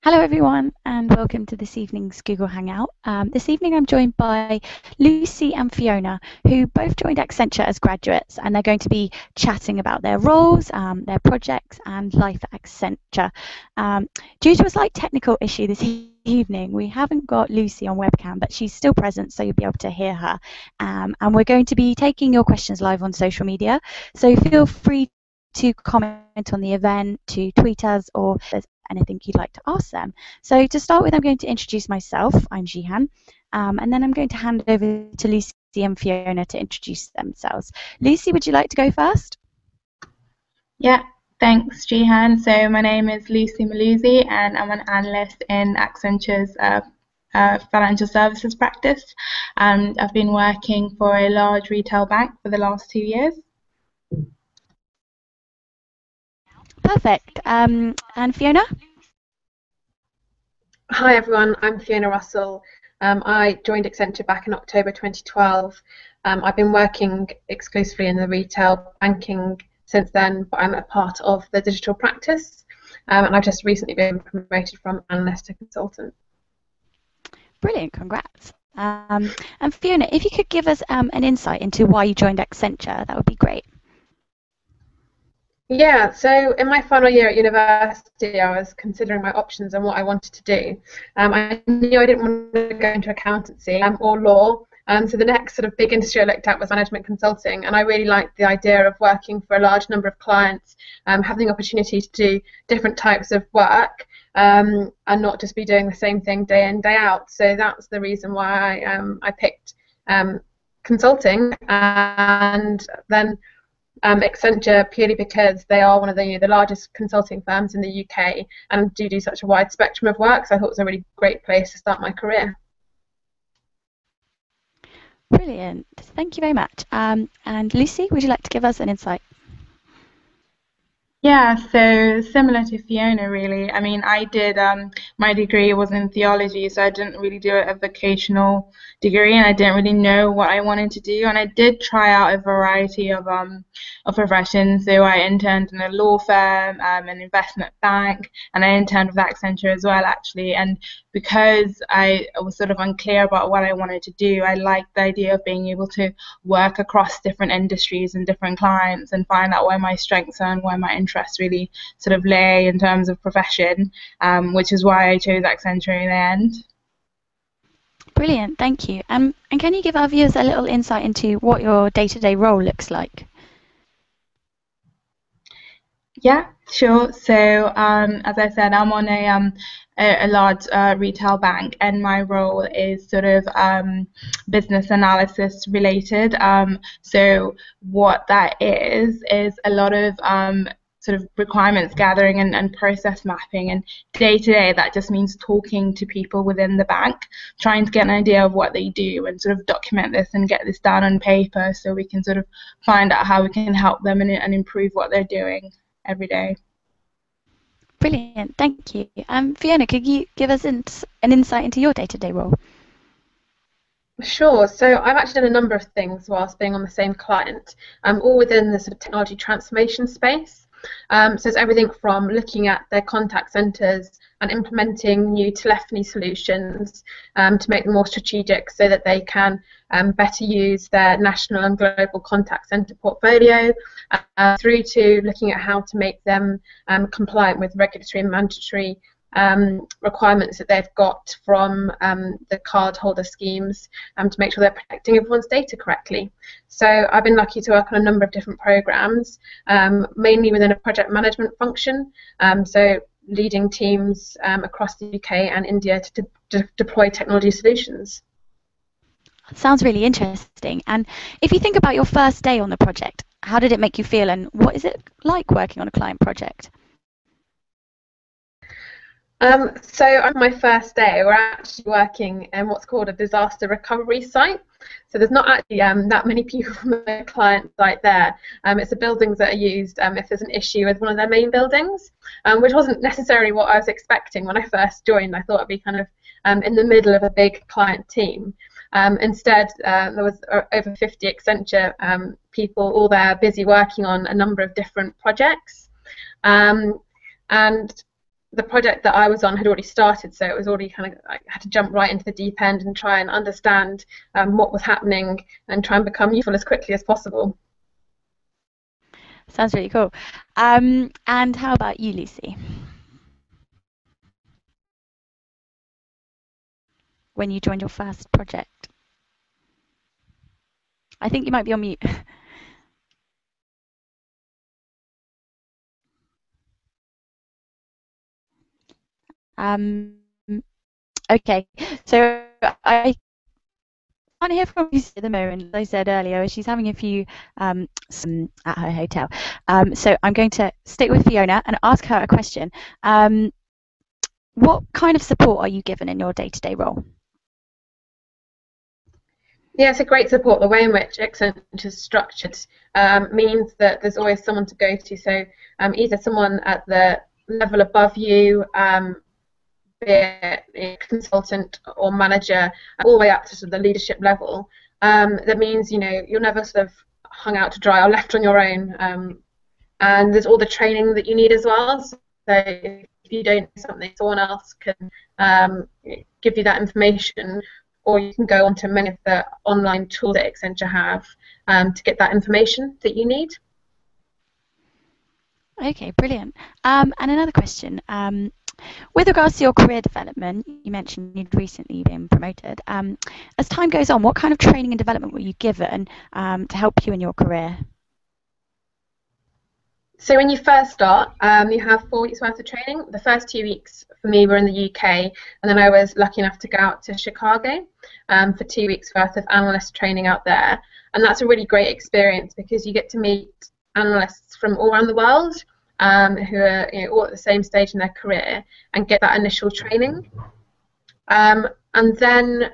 Hello everyone and welcome to this evening's Google Hangout. This evening I'm joined by Lucy and Fiona, who both joined Accenture as graduates, and they're going to be chatting about their roles, their projects and life at Accenture. Due to a slight technical issue this evening, we haven't got Lucy on webcam, but she's still present, so you'll be able to hear her. And we're going to be taking your questions live on social media, so feel free to comment on the event, to tweet us, or if there's anything you'd like to ask them. So to start with, I'm going to introduce myself. I'm Jihan, and then I'm going to hand over to Lucy and Fiona to introduce themselves. Lucy, would you like to go first? Yeah, thanks, Jihan. So my name is Lucy Maluzzi, and I'm an analyst in Accenture's financial services practice. I've been working for a large retail bank for the last 2 years. Perfect. And Fiona? Hi everyone, I'm Fiona Russell. I joined Accenture back in October 2012. I've been working exclusively in the retail banking since then, but I'm a part of the digital practice, and I've just recently been promoted from Analyst to Consultant. Brilliant, congrats. And Fiona, if you could give us an insight into why you joined Accenture, that would be great. Yeah, so in my final year at university, I was considering my options and what I wanted to do. I knew I didn't want to go into accountancy or law, so the next sort of big industry I looked at was management consulting, and I really liked the idea of working for a large number of clients, having the opportunity to do different types of work, and not just be doing the same thing day in, day out. So that's the reason why I picked consulting, and then Accenture, purely because they are one of the largest consulting firms in the UK and do such a wide spectrum of work, so I thought it was a really great place to start my career. Brilliant, thank you very much. And Lucy, would you like to give us an insight? Yeah, so similar to Fiona, really. I mean, I did, my degree was in theology, so I didn't really do a vocational degree, and I didn't really know what I wanted to do. And I did try out a variety of professions. So I interned in a law firm, an investment bank, and I interned with Accenture as well, actually. And because I was sort of unclear about what I wanted to do, I liked the idea of being able to work across different industries and different clients and find out where my strengths are and where my interests really sort of lay in terms of profession, which is why I chose Accenture in the end. Brilliant, thank you. And can you give our viewers a little insight into what your day-to-day role looks like? Yeah, sure. So as I said, I'm on a large retail bank, and my role is sort of business analysis related. So what that is a lot of sort of requirements gathering and process mapping, and day to day that just means talking to people within the bank, trying to get an idea of what they do and sort of document this and get this down on paper so we can sort of find out how we can help them and improve what they're doing every day. Brilliant, thank you. Fiona, could you give us an insight into your day-to-day role? Sure. So I've actually done a number of things whilst being on the same client, all within the sort of technology transformation space. So it's everything from looking at their contact centres and implementing new telephony solutions to make them more strategic so that they can better use their national and global contact centre portfolio, through to looking at how to make them compliant with regulatory and mandatory requirements that they've got from the cardholder schemes, to make sure they're protecting everyone's data correctly. So I've been lucky to work on a number of different programs, mainly within a project management function, so leading teams across the UK and India to deploy technology solutions. Sounds really interesting. And if you think about your first day on the project, how did it make you feel, and what is it like working on a client project? So on my first day, we're actually working in what's called a disaster recovery site. So there's not actually that many people from the client site there. It's the buildings that are used if there's an issue with one of their main buildings, which wasn't necessarily what I was expecting when I first joined. I thought it'd be kind of in the middle of a big client team. Instead, there was over 50 Accenture people all there busy working on a number of different projects. And the project that I was on had already started, so it was already kind of, I had to jump right into the deep end and try and understand what was happening and try and become useful as quickly as possible. Sounds really cool. And how about you, Lucy? When you joined your first project? I think you might be on mute. Okay, so I can't hear from Lucy at the moment. As I said earlier, she's having a few some at her hotel. So I'm going to stick with Fiona and ask her a question. What kind of support are you given in your day-to-day role? Yeah, it's a great support. The way in which Accenture is structured means that there's always someone to go to. So either someone at the level above you, be it a consultant or manager, all the way up to sort of the leadership level. That means, you know, you're never sort of hung out to dry or left on your own. And there's all the training that you need as well. So if you don't know something, someone else can give you that information, or you can go onto many of the online tools that Accenture have to get that information that you need. Okay, brilliant. And another question. With regards to your career development, you mentioned you'd recently been promoted. As time goes on, what kind of training and development were you given to help you in your career? So when you first start, you have 4 weeks worth of training. The first 2 weeks for me were in the UK, and then I was lucky enough to go out to Chicago for 2 weeks worth of analyst training out there. And that's a really great experience because you get to meet analysts from all around the world who are, you know, all at the same stage in their career and get that initial training. And then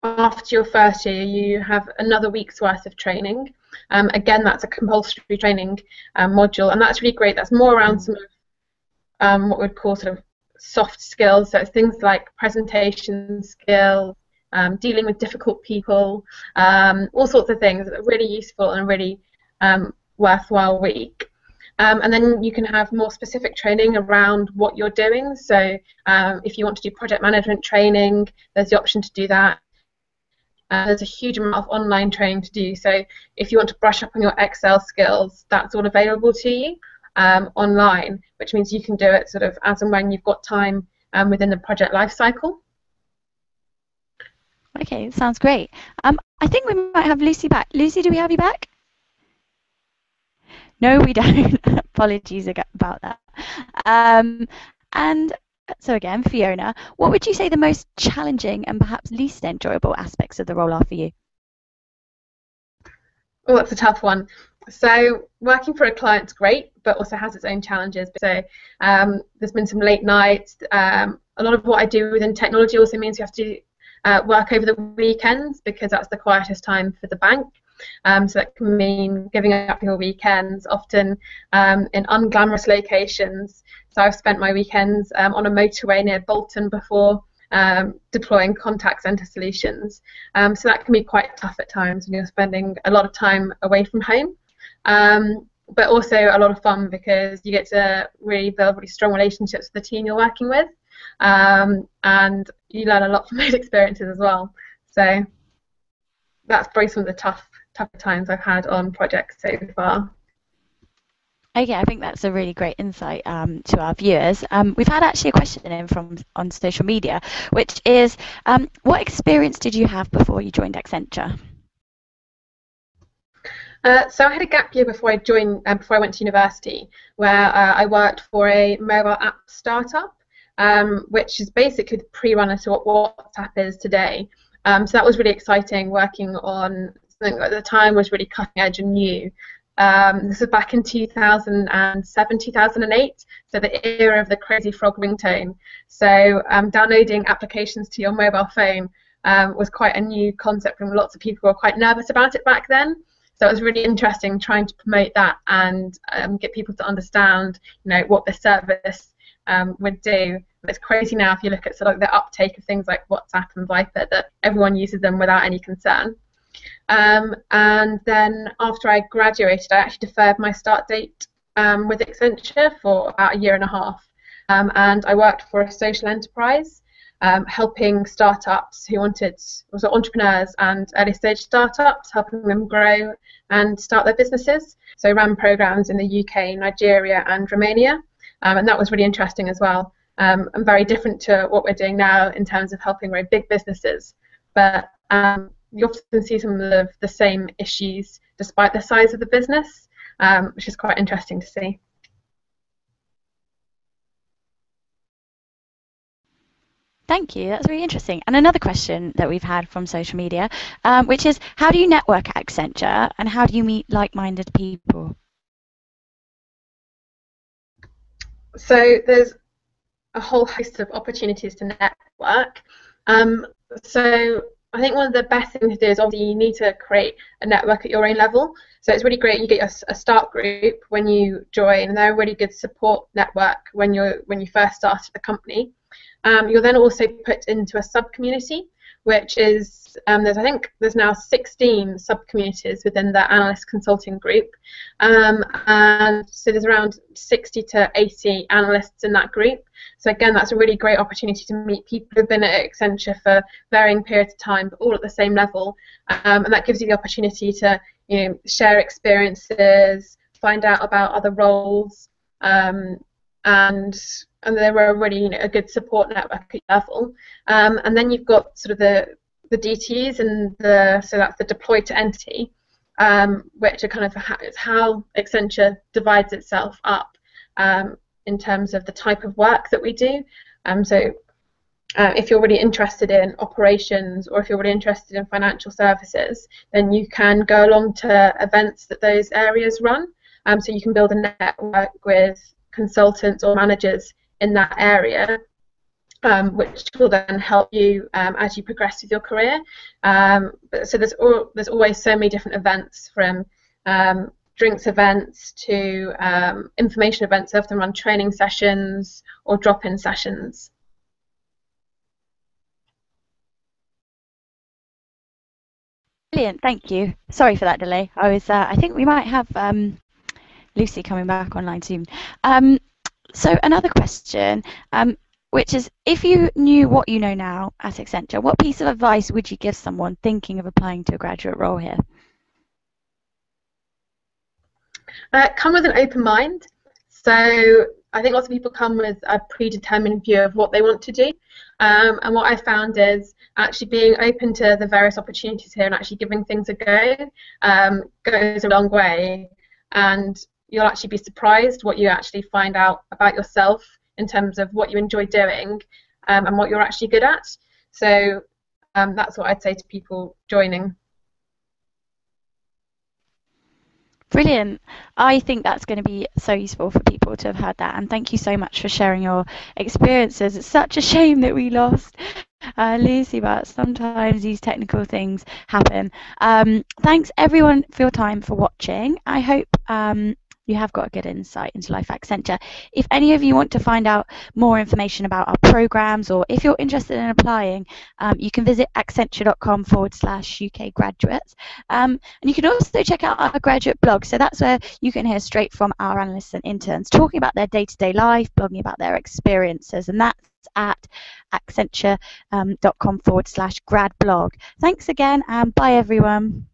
after your first year, you have another week's worth of training. Again, that's a compulsory training module, and that's really great. That's more around some of what we'd call sort of soft skills, so it's things like presentation skills, dealing with difficult people, all sorts of things that are really useful and a really worthwhile week. And then you can have more specific training around what you're doing. So if you want to do project management training, there's the option to do that. There's a huge amount of online training to do. So if you want to brush up on your Excel skills, that's all available to you online, which means you can do it sort of as and when you've got time within the project life cycle. Okay, sounds great. I think we might have Lucy back. Lucy, do we have you back? No, we don't. Apologies about that. And so again, Fiona, what would you say the most challenging and perhaps least enjoyable aspects of the role are for you? Oh, that's a tough one. So working for a client's great, but also has its own challenges. So there's been some late nights. A lot of what I do within technology also means you have to work over the weekends because that's the quietest time for the bank. So that can mean giving up your weekends, often in unglamorous locations. So I've spent my weekends on a motorway near Bolton before deploying contact centre solutions. So that can be quite tough at times when you're spending a lot of time away from home. But also a lot of fun because you get to really build really strong relationships with the team you're working with. And you learn a lot from those experiences as well. So that's probably some of the tougher times I've had on projects so far. Okay, I think that's a really great insight to our viewers. We've had actually a question in from on social media, which is, what experience did you have before you joined Accenture? So I had a gap year before I went to university, where I worked for a mobile app startup, which is basically the pre-runner to what WhatsApp is today. So that was really exciting, working on something that at the time was really cutting edge and new. This was back in 2007, 2008, so the era of the crazy frog ringtone. So downloading applications to your mobile phone was quite a new concept, and lots of people were quite nervous about it back then. So it was really interesting trying to promote that and get people to understand, you know, what the service would do. It's crazy now if you look at sort of the uptake of things like WhatsApp and Viper, that everyone uses them without any concern. And then after I graduated, I actually deferred my start date with Accenture for about a year and a half. and I worked for a social enterprise, helping startups who also entrepreneurs and early stage startups, helping them grow and start their businesses. So I ran programs in the UK, Nigeria and Romania, and that was really interesting as well, and very different to what we're doing now in terms of helping grow big businesses. But you often see some of the same issues despite the size of the business, which is quite interesting to see. Thank you. That's really interesting. And another question that we've had from social media, which is, how do you network at Accenture and how do you meet like-minded people? So there's a whole host of opportunities to network. So I think one of the best things to do is obviously you need to create a network at your own level. So it's really great you get a start group when you join, and they're a really good support network when you first start at the company. You're then also put into a sub-community, which is, I think there's now 16 sub-communities within the Analyst Consulting group, and so there's around 60 to 80 analysts in that group. So again, that's a really great opportunity to meet people who've been at Accenture for varying periods of time, but all at the same level, and that gives you the opportunity to share experiences, find out about other roles, and they were really a good support network at level. And then you've got sort of the DTs and so that's the deployed to entity, which are kind of how Accenture divides itself up in terms of the type of work that we do. So if you're really interested in operations or if you're really interested in financial services, then you can go along to events that those areas run. So you can build a network with consultants or managers in that area, which will then help you as you progress with your career. So there's always so many different events, from drinks events to information events. So often run training sessions or drop-in sessions. Brilliant, thank you. Sorry for that delay. I think we might have Lucy coming back online soon. So another question, which is, if you knew what you know now at Accenture, what piece of advice would you give someone thinking of applying to a graduate role here? Come with an open mind. So I think lots of people come with a predetermined view of what they want to do. And what I found is actually being open to the various opportunities here and actually giving things a go goes a long way. And you'll actually be surprised what you actually find out about yourself in terms of what you enjoy doing and what you're actually good at. So that's what I'd say to people joining. Brilliant. I think that's going to be so useful for people to have heard that, and thank you so much for sharing your experiences. It's such a shame that we lost Lucy, but sometimes these technical things happen. Thanks everyone for your time, for watching. I hope you have got a good insight into life at Accenture. If any of you want to find out more information about our programs, or if you're interested in applying, you can visit accenture.com/UK graduates. And you can also check out our graduate blog. So that's where you can hear straight from our analysts and interns talking about their day-to-day life, blogging about their experiences, and that's at accenture.com/grad blog. Thanks again, and bye everyone.